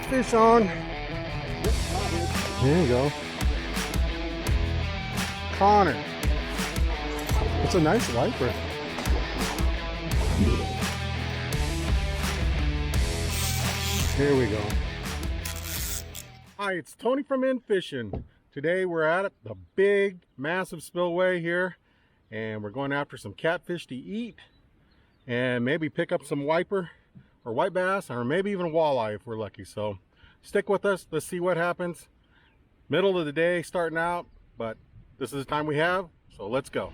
fish on. There you go. Connor. It's a nice viper. Here we go. Hi, it's Tony from nFISHn. Today we're at the big, massive spillway here, and we're going after some catfish to eat, and maybe pick up some wiper or white bass, or maybe even walleye if we're lucky. So stick with us. Let's see what happens. Middle of the day, starting out, but this is the time we have, so let's go.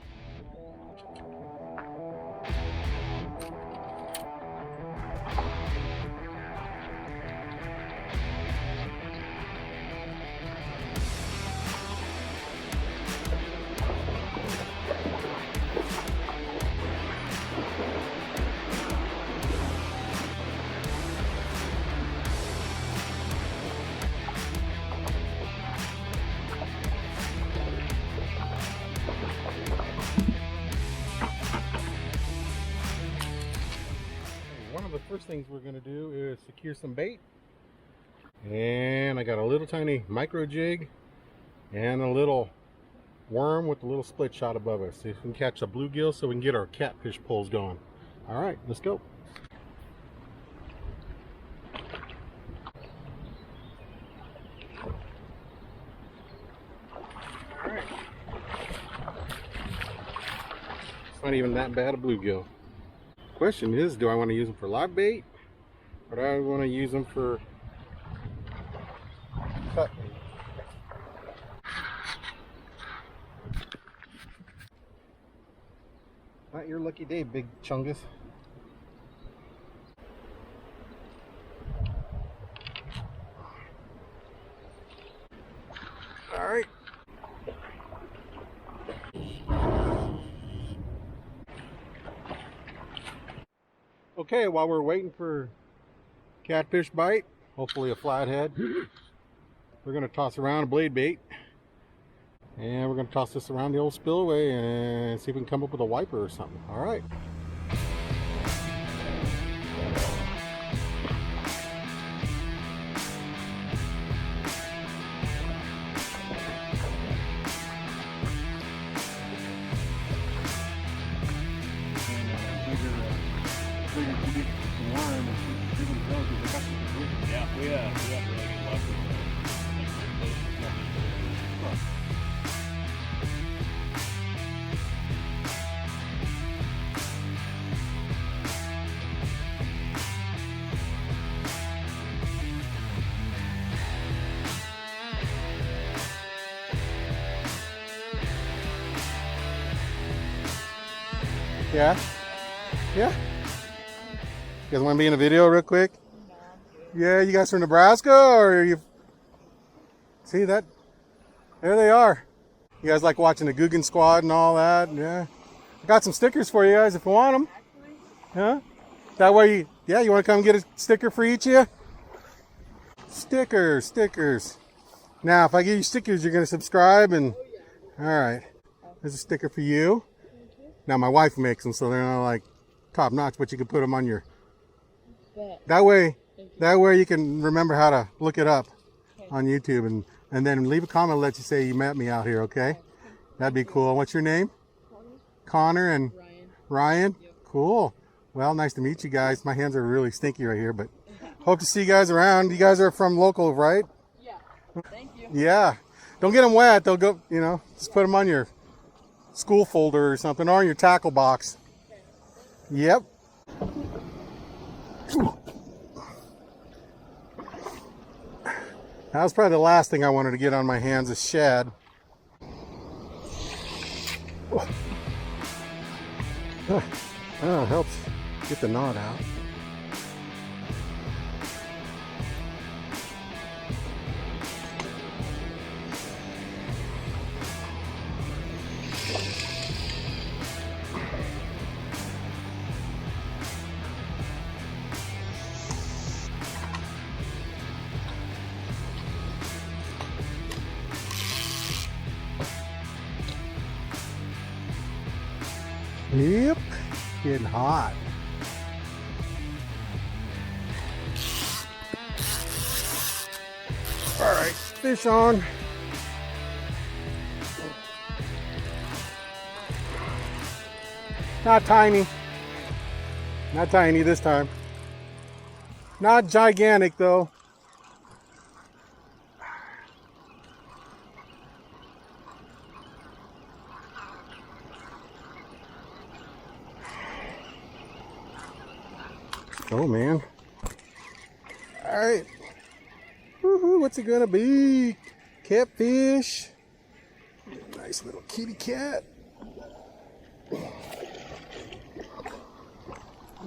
One of the first things we're going to do is secure some bait, and I got a little tiny micro jig and a little worm with a little split shot above us. See if we can catch a bluegill so we can get our catfish pulls going. All right, let's go. All right. It's not even that bad a bluegill. Question is, do I want to use them for live bait, or do I want to use them for cut bait? Not your lucky day, big chungus. All right. Okay, while we're waiting for catfish bite, hopefully a flathead, we're going to toss around a blade bait, and we're going to toss this around the old spillway and see if we can come up with a wiper or something. All right. Yeah, we have really good luck with Yeah? Yeah? You guys want to be in a video real quick? Yeah, you guys from Nebraska, or are you? See that? There they are. You guys like watching the Guggen Squad and all that? Yeah. I got some stickers for you guys if you want them. Huh? That way, you want to come get a sticker for each of you? Stickers. Now, if I give you stickers, you're going to subscribe, and all right. There's a sticker for you. Now, my wife makes them, so they're not like top notch, but you can put them on your. That way you can remember how to look it up on YouTube, and then leave a comment, let you say you met me out here, okay? That'd be cool. What's your name? Connor and Ryan? Yep. Cool. Well, nice to meet you guys. My hands are really stinky right here, but hope to see you guys around. You guys are from local, right? Yeah. Thank you. Yeah. Don't get them wet. They'll go, just put them on your school folder or something, or in your tackle box. Yep. That was probably the last thing I wanted to get on my hands, is shad. Oh, helps get the knot out. Yep, getting hot. All right, fish on. Not tiny. Not tiny this time. Not gigantic though. Oh man. All right. Woohoo, what's it gonna be? Catfish. Nice little kitty cat.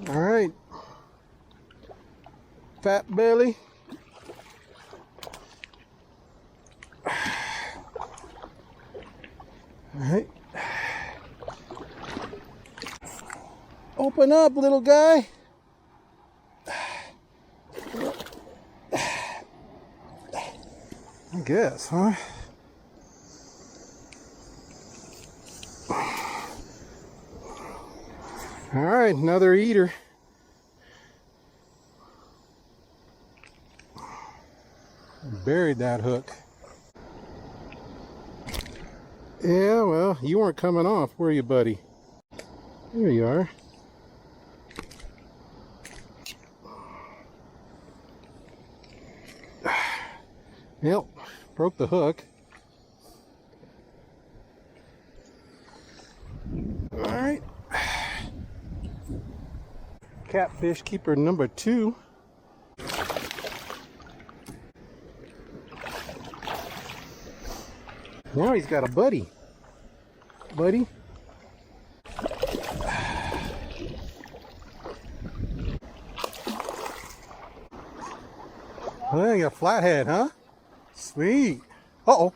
All right. Fat belly. All right. Open up, little guy. I guess, huh? All right, another eater. Buried that hook. Yeah, well, you weren't coming off, were you, buddy? There you are. Yep, broke the hook. All right. Catfish keeper number 2. Now he's got a buddy. Buddy. Oh, you got a flathead, huh? Sweet. Uh-oh.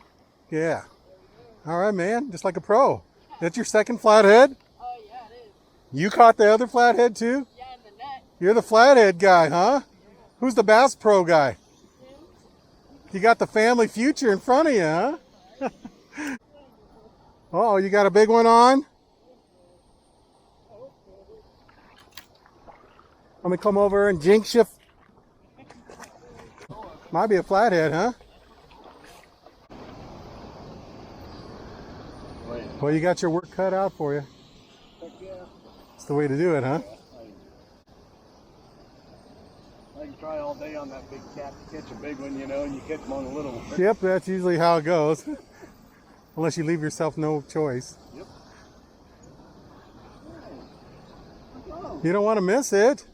Yeah. All right, man. Just like a pro. That's your second flathead? Oh, yeah, it is. You caught the other flathead too? Yeah, in the net. You're the flathead guy, huh? Who's the bass pro guy? You got the family future in front of you, huh? Oh, you got a big one on? Let me come over and jinx you. Might be a flathead, huh? Well, you got your work cut out for you. It's the way to do it, huh? I can try all day on that big cat to catch a big one, you know, and you catch them on a little one. Yep, that's usually how it goes. Unless you leave yourself no choice. Yep. You don't want to miss it.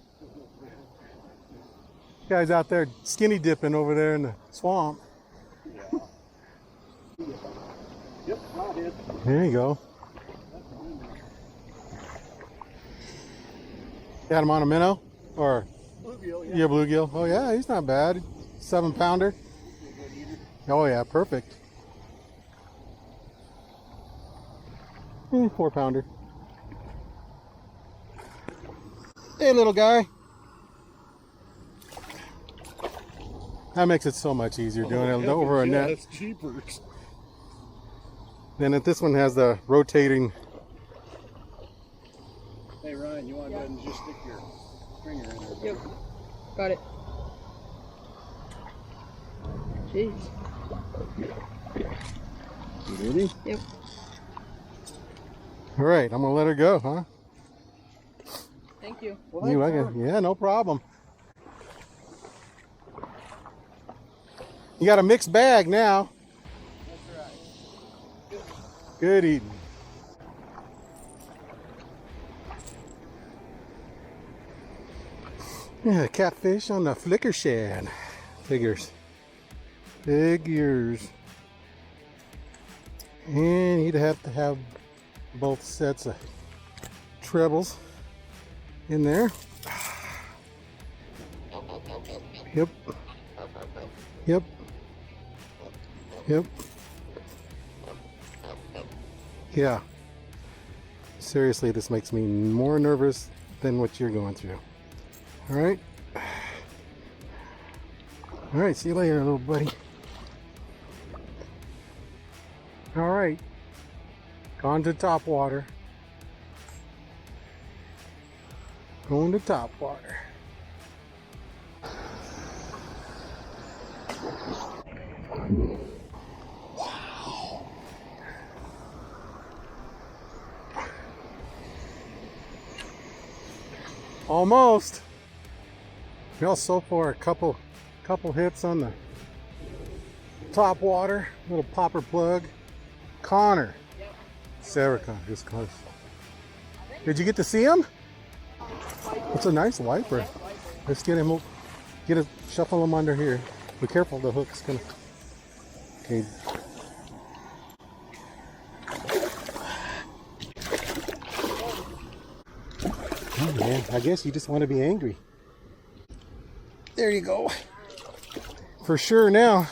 Guy's out there skinny dipping over there in the swamp. Yeah. Yep, flathead. There you go. Got him on a minnow? Or Bluegill, yeah. yeah, bluegill. Oh yeah, he's not bad. 7-pounder. Oh yeah, perfect. 4-pounder. Hey little guy. That makes it so much easier doing it over a net. It's cheaper. Then this one has the rotating. Hey Ryan, you want to go ahead and just stick your finger in there? Yep. Got it. Jeez. You ready? Yep. All right, I'm gonna let her go, huh? Thank you. You like it? Yeah, no problem. You got a mixed bag now. That's right. Good eating. Yeah, catfish on the flicker shad. Figures. Figures. And you'd have to have both sets of trebles in there. Yep. Yep. Yep. Yeah. Seriously, this makes me more nervous than what you're going through. All right. All right. See you later, little buddy. All right. Gone to Topwater. Going to Topwater. Wow. Almost. Feel so far a couple hits on the Topwater, little popper plug. Connor. Yep. Sarah Connor, just close. Did you get to see him? It's a nice wiper. Let's get him, shuffle him under here. Be careful, the hook's gonna. Okay. Oh man, I guess you just want to be angry. There you go. For sure now.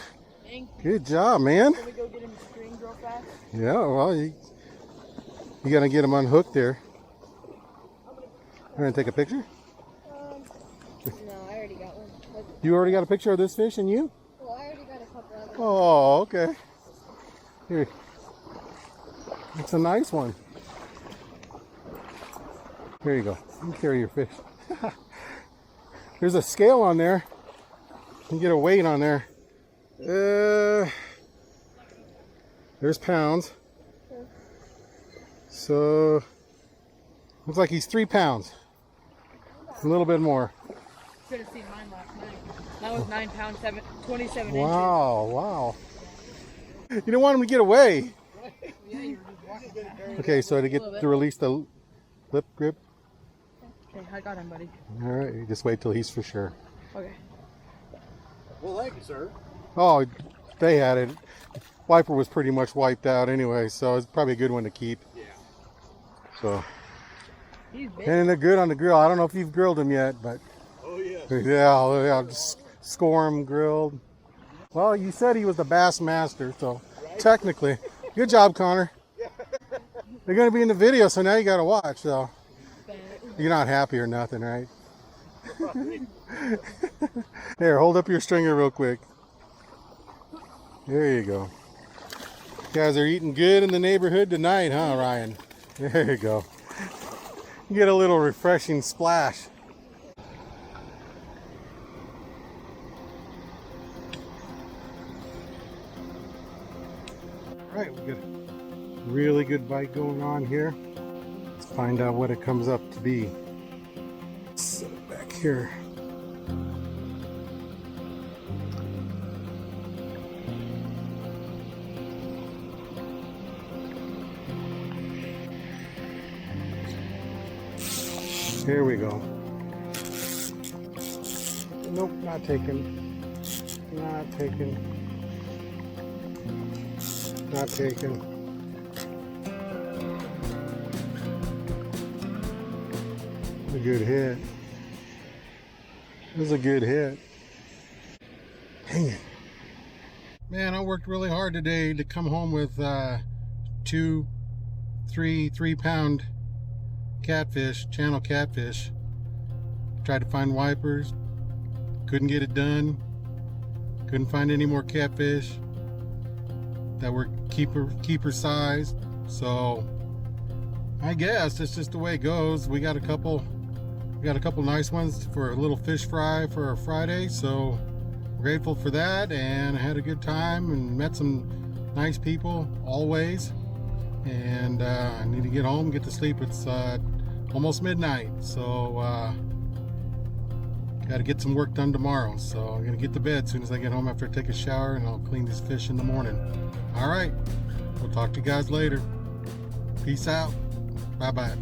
Good job, man. Can we go get him string real fast? Yeah, well, you gotta get him unhooked there. I'm gonna take a picture. No, I already got one. You already got a picture of this fish and you? Well, I already got a couple of them. Oh, okay. Here. It's a nice one. There you go. You can carry your fish. There's a scale on there. You can get a weight on there. There's pounds. So looks like he's 3 pounds. A little bit more. Should have seen mine last night. That was 9 pounds, 27 inches. Wow, wow. You don't want him to get away. Yeah, you were just walking back. Okay, so to release the lip grip. Okay, I got him, buddy. All right, you just wait till he's for sure. Okay. Well, thank you, sir. Oh, they had it. Wiper was pretty much wiped out anyway, so it's probably a good one to keep. Yeah. So, He's big. and they're good on the grill. I don't know if you've grilled them yet, but Oh, yes. yeah, just score them grilled. Well, you said he was the bass master, so technically, good job, Connor. They're going to be in the video, so now you got to watch. So you're not happy or nothing, right? Here, hold up your stringer real quick. There you go. You guys are eating good in the neighborhood tonight, huh, Ryan? There you go. You get a little refreshing splash. All right, we got a really good bite going on here. Let's find out what it comes up to be. Set it back here. Here we go. Nope, not taken. Not taken. Not taken. A good hit. It was a good hit. Dang it. Man, I worked really hard today to come home with 2, 3 pound catfish, channel catfish. Tried to find wipers, couldn't get it done. Couldn't find any more catfish that were keeper size. So I guess it's just the way it goes. We got a couple nice ones for a little fish fry for our Friday, so grateful for that, and I had a good time and met some nice people always. And I need to get home, get to sleep. It's almost midnight, so got to get some work done tomorrow. So I'm gonna get to bed as soon as I get home after I take a shower, and I'll clean these fish in the morning. All right, we'll talk to you guys later. Peace out. Bye bye.